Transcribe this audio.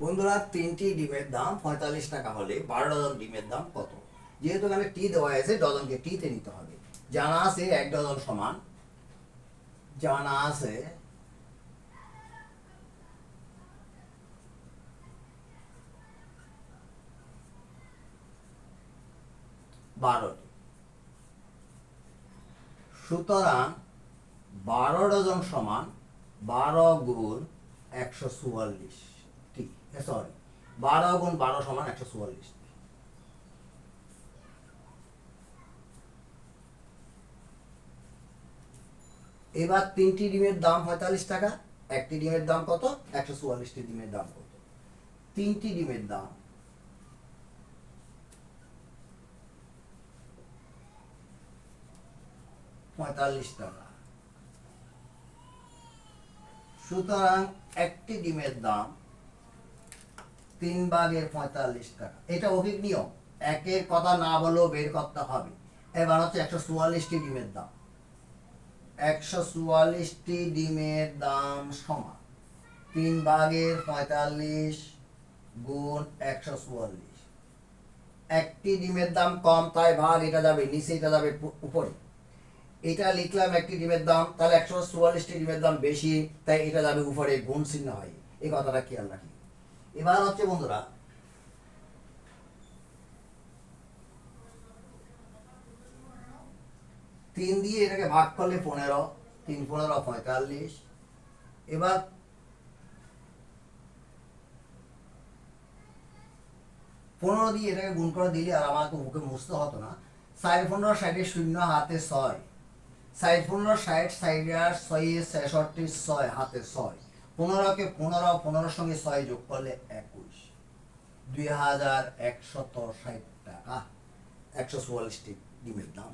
বন্ধুরা, 3টি ডিমের দাম 45 টাকা হলে 12 ডজন ডিমের দাম কত? যেহেতু এখানে টি দেওয়া আছে, ডজনকে টিতে নিতে হবে। জানা আছে 1 ডজন সমান, জানা আছে 12টি। সুতরাং 12 ডজন সমান 12 গুণ 144, ঠিক, সরি, 12 গুণ 12 সমান 144। এবার 3টি ডিমের দাম 45 টাকা, একটি ডিমের দাম কত? 144টি ডিমের দাম কত? 3টি ডিমের দাম 45 টাকা। সুতরাং একটি ডিমের দাম 3/45 টাকা। এটা অভিজ্ঞ নিয়ম, একের কথা না বলেও বের করতে হবে। এবার হচ্ছে 144টি ডিমের দাম। 144টি ডিমের দাম সমান 3/45 গুণ 144। একটি ডিমের দাম কম, তাই ভাগ, এটা যাবে নিচে, এটা যাবে উপরে। এটা লিখলাম একটি ডিমের দাম, তাহলে 144টি ডিমের দাম বেশি, তাই এটা যাবে উপরে, গুণ চিহ্ন হয়। এই কথাটা খেয়াল রাখি। এবার হচ্ছে বন্ধুরা, 3 দিয়ে এটাকে ভাগ করলে 15, 3 15 45। এবার 15 দিয়ে এটাকে গুণ করে দিলে আর আমাকে মুখে মুছতে হতো না। 4 15 60 শূন্য হাতে 6, 4 15 60 60 আর 6 66 6 হাতে 6, 15কে 15 15 সঙ্গে 6 যোগ করলে 21, 2160 টাকা 144টি ডিমের দাম।